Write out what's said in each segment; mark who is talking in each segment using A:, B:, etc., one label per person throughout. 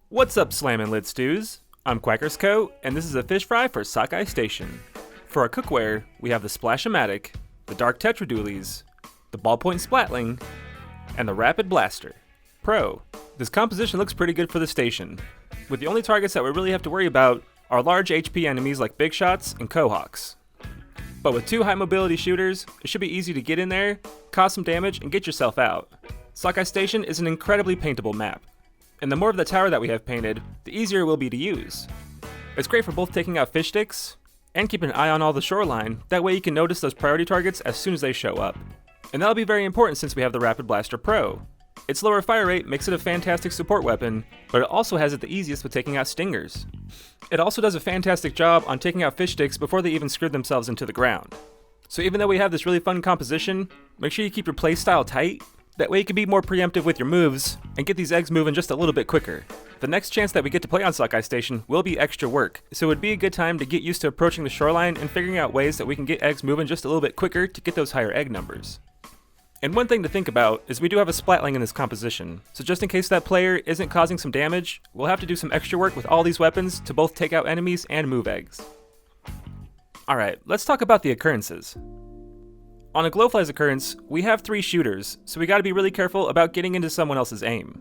A: What's up, Slammin' Lid Stews? I'm Quacker's Co, and this is a fish fry for Sockeye Station. For our cookware, we have the Splashy-matic, the Dark Tetradoolies, the Ballpoint Splatling, and the Rapid Blaster Pro. This composition looks pretty good for the station, with the only targets that we really have to worry about are large HP enemies like Big Shots and Quahawks. But with two high mobility shooters, it should be easy to get in there, cause some damage, and get yourself out. Sockeye Station is an incredibly paintable map, and the more of the tower that we have painted, the easier it will be to use. It's great for both taking out fish sticks and keeping an eye on all the shoreline, that way you can notice those priority targets as soon as they show up. And that'll be very important since we have the Rapid Blaster Pro. Its lower fire rate makes it a fantastic support weapon, but it also has it the easiest with taking out stingers. It also does a fantastic job on taking out fish sticks before they even screw themselves into the ground. So even though we have this really fun composition, make sure you keep your playstyle tight. That way you can be more preemptive with your moves and get these eggs moving just a little bit quicker. The next chance that we get to play on Sockeye Station will be Eggstra Work, so it would be a good time to get used to approaching the shoreline and figuring out ways that we can get eggs moving just a little bit quicker to get those higher egg numbers. And one thing to think about is we do have a Splatling in this composition, so just in case that player isn't causing some damage, we'll have to do some extra work with all these weapons to both take out enemies and move eggs. Alright, let's talk about the occurrences. On a Glowfly's occurrence, we have 3 shooters, so we gotta be really careful about getting into someone else's aim.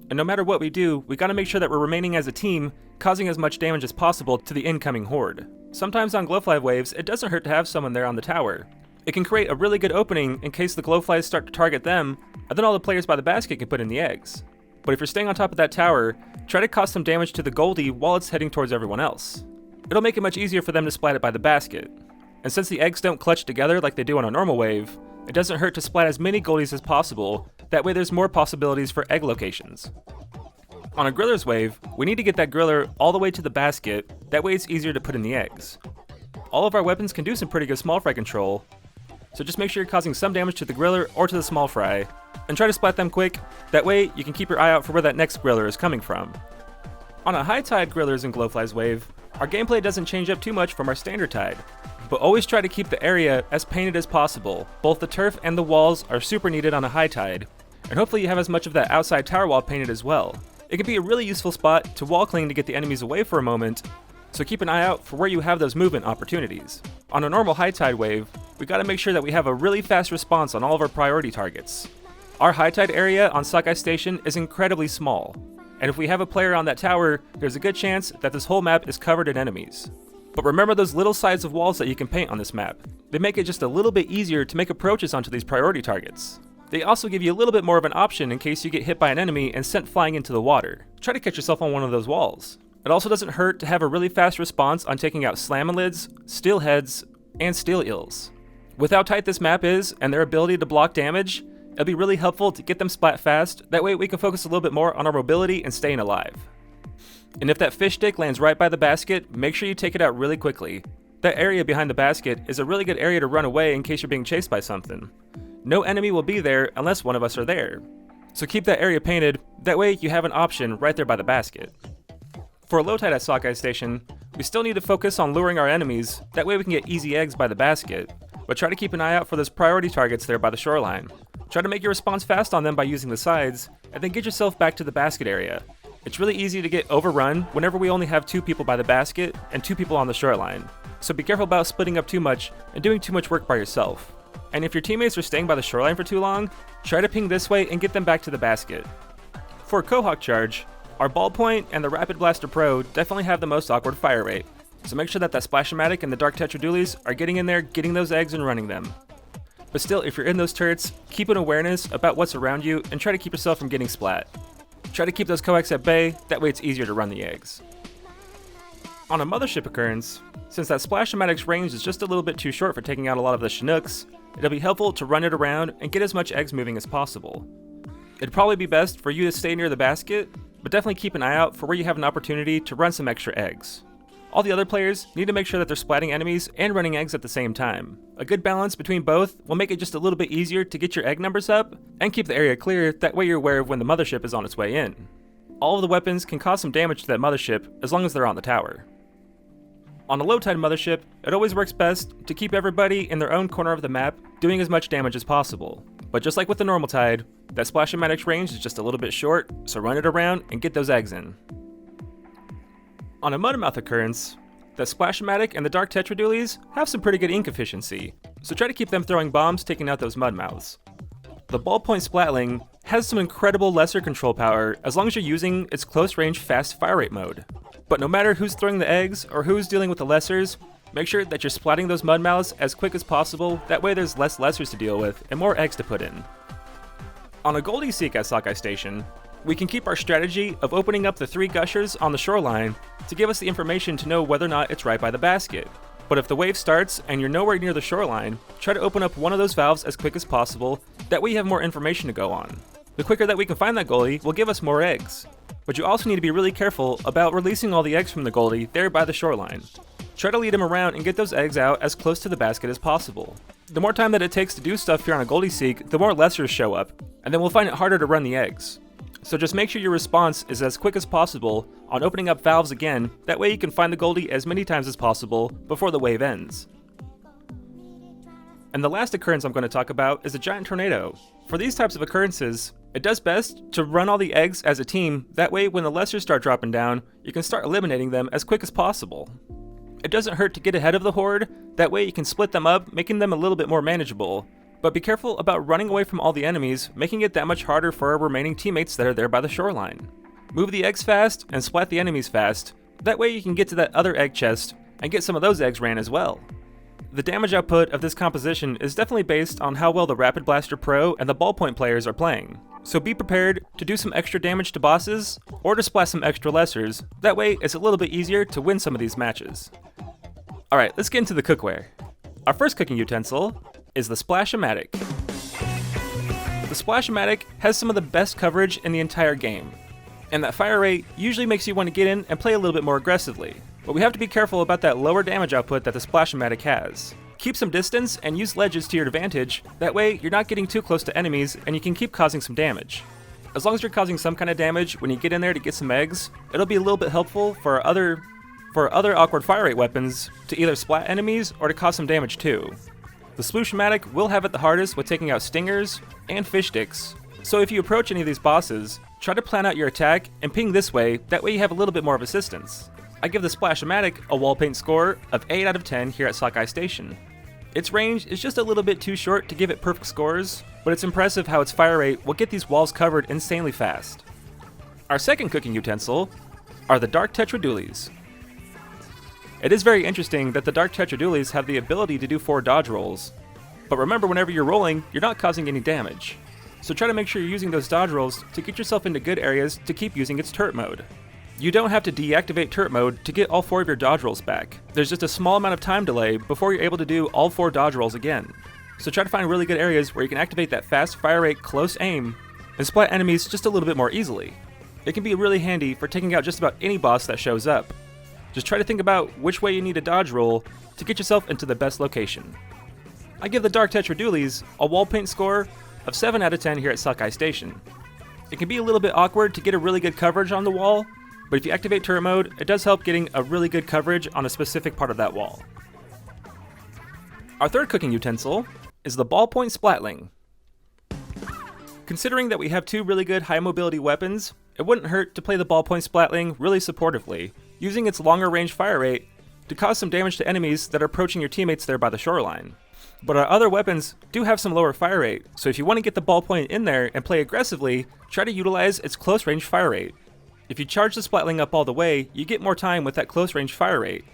A: And no matter what we do, we gotta make sure that we're remaining as a team, causing as much damage as possible to the incoming horde. Sometimes on Glowfly waves, it doesn't hurt to have someone there on the tower. It can create a really good opening in case the Glowflies start to target them, and then all the players by the basket can put in the eggs. But if you're staying on top of that tower, try to cause some damage to the Goldie while it's heading towards everyone else. It'll make it much easier for them to splat it by the basket. And since the eggs don't clutch together like they do on a normal wave, it doesn't hurt to splat as many Goldies as possible, that way there's more possibilities for egg locations. On a Griller's wave, we need to get that Griller all the way to the basket, that way it's easier to put in the eggs. All of our weapons can do some pretty good small fry control, so just make sure you're causing some damage to the Griller or to the small fry, and try to splat them quick, that way you can keep your eye out for where that next Griller is coming from. On a high tide Grillers and Glowflies wave, our gameplay doesn't change up too much from our standard tide, but always try to keep the area as painted as possible. Both the turf and the walls are super needed on a high tide, and hopefully you have as much of that outside tower wall painted as well. It can be a really useful spot to wall cling to get the enemies away for a moment, so keep an eye out for where you have those movement opportunities. On a normal high tide wave, we gotta make sure that we have a really fast response on all of our priority targets. Our high tide area on Sockeye Station is incredibly small, and if we have a player on that tower, there's a good chance that this whole map is covered in enemies. But remember those little sides of walls that you can paint on this map. They make it just a little bit easier to make approaches onto these priority targets. They also give you a little bit more of an option in case you get hit by an enemy and sent flying into the water. Try to catch yourself on one of those walls. It also doesn't hurt to have a really fast response on taking out Slammin' Steelheads, and Steel Eels. With how tight this map is and their ability to block damage, it'll be really helpful to get them splat fast, that way we can focus a little bit more on our mobility and staying alive. And if that fish stick lands right by the basket, make sure you take it out really quickly. That area behind the basket is a really good area to run away in case you're being chased by something. No enemy will be there unless one of us are there. So keep that area painted, that way you have an option right there by the basket. For a low tide at Sockeye Station, we still need to focus on luring our enemies, that way we can get easy eggs by the basket, but try to keep an eye out for those priority targets there by the shoreline. Try to make your response fast on them by using the sides, and then get yourself back to the basket area. It's really easy to get overrun whenever we only have 2 people by the basket and 2 people on the shoreline, so be careful about splitting up too much and doing too much work by yourself. And if your teammates are staying by the shoreline for too long, try to ping this way and get them back to the basket. For a Quahawk charge, our Ballpoint and the Rapid Blaster Pro definitely have the most awkward fire rate, so make sure that Splashy-matic and the Dark Tetradoolies are getting in there, getting those eggs and running them. But still, if you're in those turrets, keep an awareness about what's around you and try to keep yourself from getting splat. Try to keep those Quahawks at bay, that way it's easier to run the eggs. On a Mothership occurrence, since that Splashy-matic's range is just a little bit too short for taking out a lot of the Chinooks, it'll be helpful to run it around and get as much eggs moving as possible. It'd probably be best for you to stay near the basket, but definitely keep an eye out for where you have an opportunity to run some extra eggs. All the other players need to make sure that they're splatting enemies and running eggs at the same time. A good balance between both will make it just a little bit easier to get your egg numbers up and keep the area clear, that way you're aware of when the mothership is on its way in. All of the weapons can cause some damage to that mothership as long as they're on the tower. On a low tide mothership, it always works best to keep everybody in their own corner of the map doing as much damage as possible. But just like with the normal tide, that Splashy-matic's range is just a little bit short, so run it around and get those eggs in. On a Mudmouth occurrence, the Splashy-matic and the Dark Tetradulies have some pretty good ink efficiency, so try to keep them throwing bombs taking out those Mudmouths. The Ballpoint Splatling has some incredible lesser control power as long as you're using its close range fast fire rate mode. But no matter who's throwing the eggs or who's dealing with the lessers, make sure that you're splatting those Mudmouths as quick as possible, that way there's less lessers to deal with and more eggs to put in. On a Goldie Seek at Sockeye Station, we can keep our strategy of opening up the 3 gushers on the shoreline to give us the information to know whether or not it's right by the basket. But if the wave starts and you're nowhere near the shoreline, try to open up one of those valves as quick as possible, that way you have more information to go on. The quicker that we can find that goalie will give us more eggs. But you also need to be really careful about releasing all the eggs from the goalie there by the shoreline. Try to lead him around and get those eggs out as close to the basket as possible. The more time that it takes to do stuff here on a Goldie Seek, the more lessers show up, and then we'll find it harder to run the eggs. So just make sure your response is as quick as possible on opening up valves again, that way you can find the Goldie as many times as possible before the wave ends. And the last occurrence I'm going to talk about is a giant tornado. For these types of occurrences, it does best to run all the eggs as a team, that way when the lessers start dropping down, you can start eliminating them as quick as possible. It doesn't hurt to get ahead of the horde, that way you can split them up, making them a little bit more manageable. But be careful about running away from all the enemies, making it that much harder for our remaining teammates that are there by the shoreline. Move the eggs fast and splat the enemies fast, that way you can get to that other egg chest and get some of those eggs ran as well. The damage output of this composition is definitely based on how well the Rapid Blaster Pro and the Ballpoint players are playing, so be prepared to do some extra damage to bosses or to splat some extra lessers, that way it's a little bit easier to win some of these matches. Alright, let's get into the cookware. Our first cooking utensil is the Splashy-matic. The Splashy-matic has some of the best coverage in the entire game, and that fire rate usually makes you want to get in and play a little bit more aggressively, but we have to be careful about that lower damage output that the Splashy-matic has. Keep some distance and use ledges to your advantage, that way you're not getting too close to enemies and you can keep causing some damage. As long as you're causing some kind of damage when you get in there to get some eggs, it'll be a little bit helpful for other awkward fire rate weapons to either splat enemies or to cause some damage too. The Splashy-matic will have it the hardest with taking out stingers and fish sticks, so if you approach any of these bosses, try to plan out your attack and ping this way, that way you have a little bit more of assistance. I give the Splashy-matic a wall paint score of 8 out of 10 here at Sockeye Station. Its range is just a little bit too short to give it perfect scores, but it's impressive how its fire rate will get these walls covered insanely fast. Our second cooking utensil are the Dark Tetradulies. It is very interesting that the Dark Tetradulies have the ability to do 4 dodge rolls, but remember whenever you're rolling, you're not causing any damage. So try to make sure you're using those dodge rolls to get yourself into good areas to keep using its turret mode. You don't have to deactivate turret mode to get all 4 of your dodge rolls back. There's just a small amount of time delay before you're able to do all 4 dodge rolls again. So try to find really good areas where you can activate that fast fire rate close aim and splat enemies just a little bit more easily. It can be really handy for taking out just about any boss that shows up. Just try to think about which way you need a dodge roll to get yourself into the best location. I give the Dark Tetradulies a wall paint score of 7 out of 10 here at Sockeye Station. It can be a little bit awkward to get a really good coverage on the wall, but if you activate turret mode, it does help getting a really good coverage on a specific part of that wall. Our third cooking utensil is the Ballpoint Splatling. Considering that we have 2 really good high mobility weapons, it wouldn't hurt to play the Ballpoint Splatling really supportively, using its longer range fire rate to cause some damage to enemies that are approaching your teammates there by the shoreline. But our other weapons do have some lower fire rate, so if you want to get the ballpoint in there and play aggressively, try to utilize its close range fire rate. If you charge the Splatling up all the way, you get more time with that close range fire rate.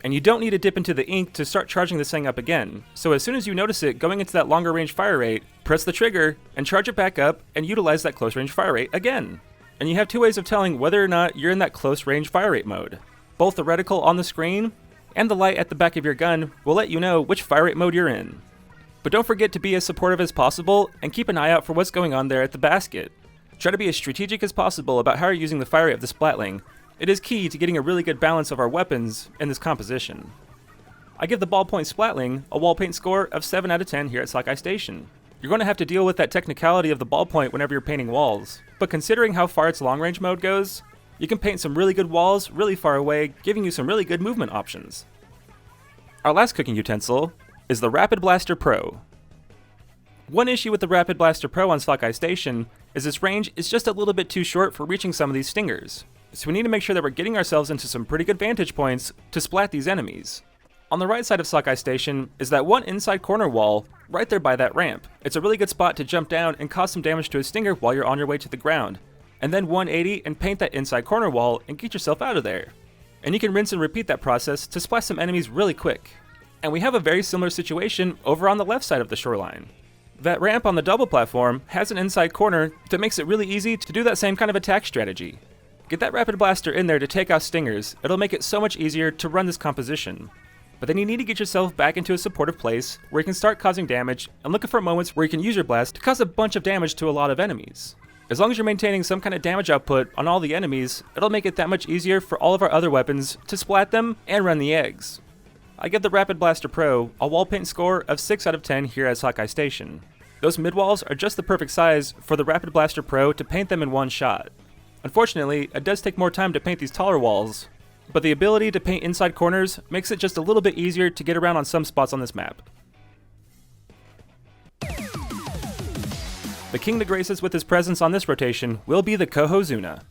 A: And you don't need to dip into the ink to start charging this thing up again, so as soon as you notice it going into that longer range fire rate, press the trigger and charge it back up and utilize that close range fire rate again. And you have 2 ways of telling whether or not you're in that close range fire rate mode. Both the reticle on the screen and the light at the back of your gun will let you know which fire rate mode you're in. But don't forget to be as supportive as possible and keep an eye out for what's going on there at the basket. Try to be as strategic as possible about how you're using the fire rate of the Splatling. It is key to getting a really good balance of our weapons in this composition. I give the Ballpoint Splatling a wall paint score of 7 out of 10 here at Sockeye Station. You're going to have to deal with that technicality of the ballpoint whenever you're painting walls, but considering how far its long range mode goes, you can paint some really good walls really far away, giving you some really good movement options. Our last cooking utensil is the Rapid Blaster Pro. One issue with the Rapid Blaster Pro on Sockeye Station is its range is just a little bit too short for reaching some of these stingers. so we need to make sure that we're getting ourselves into some pretty good vantage points to splat these enemies. On the right side of Sockeye Station is that one inside corner wall right there by that ramp. It's a really good spot to jump down and cause some damage to a stinger while you're on your way to the ground, and then 180 and paint that inside corner wall and get yourself out of there. And you can rinse and repeat that process to splash some enemies really quick. And we have a very similar situation over on the left side of the shoreline. That ramp on the double platform has an inside corner that makes it really easy to do that same kind of attack strategy. Get that rapid blaster in there to take out stingers. It'll make it so much easier to run this composition. But then you need to get yourself back into a supportive place where you can start causing damage and looking for moments where you can use your blast to cause a bunch of damage to a lot of enemies. As long as you're maintaining some kind of damage output on all the enemies, it'll make it that much easier for all of our other weapons to splat them and run the eggs. I give the Rapid Blaster Pro a wall paint score of 6 out of 10 here at Sockeye Station. Those mid walls are just the perfect size for the Rapid Blaster Pro to paint them in one shot. Unfortunately, it does take more time to paint these taller walls, but the ability to paint inside corners makes it just a little bit easier to get around on some spots on this map. The king to grace us with his presence on this rotation will be the Kohozuna.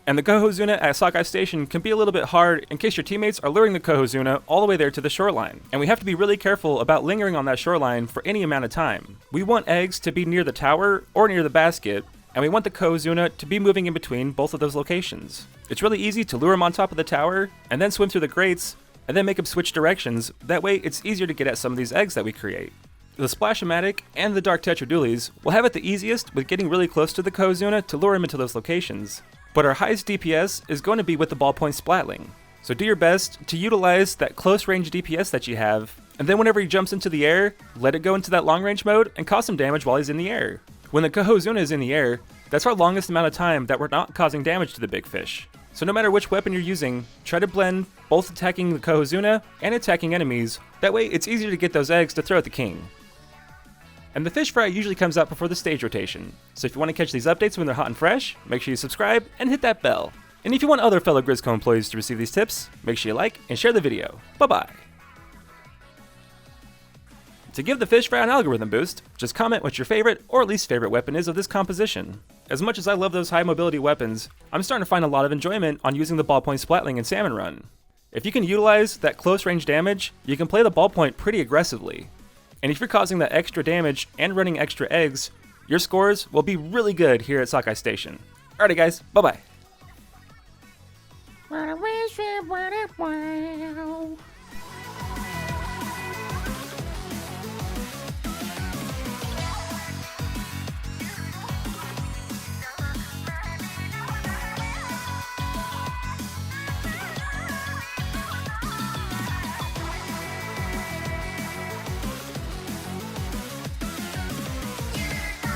A: And the Kohozuna at Sockeye Station can be a little bit hard in case your teammates are luring the Kohozuna all the way there to the shoreline. And we have to be really careful about lingering on that shoreline for any amount of time. We want eggs to be near the tower or near the basket, and we want the Kohozuna to be moving in between both of those locations. It's really easy to lure him on top of the tower, and then swim through the grates, and then make him switch directions. That way it's easier to get at some of these eggs that we create. The Splashy-matic and the Dark Tetradulies will have it the easiest with getting really close to the Kohozuna to lure him into those locations. But our highest DPS is going to be with the ballpoint Splatling. So do your best to utilize that close range DPS that you have, and then whenever he jumps into the air, let it go into that long range mode and cause some damage while he's in the air. When the Kohozuna is in the air, that's our longest amount of time that we're not causing damage to the big fish. So no matter which weapon you're using, try to blend both attacking the Kohozuna and attacking enemies. That way it's easier to get those eggs to throw at the king. And the fish fry usually comes out before the stage rotation, so if you want to catch these updates when they're hot and fresh, make sure you subscribe and hit that bell. And if you want other fellow Grizzco employees to receive these tips, make sure you like and share the video. Bye-bye! To give the fish fry an algorithm boost, just comment what your favorite or least favorite weapon is of this composition. As much as I love those high mobility weapons, I'm starting to find a lot of enjoyment on using the ballpoint Splatling in Salmon Run. If you can utilize that close range damage, you can play the ballpoint pretty aggressively. And if you're causing that extra damage and running extra eggs, your scores will be really good here at Sockeye Station. Alrighty guys, bye bye!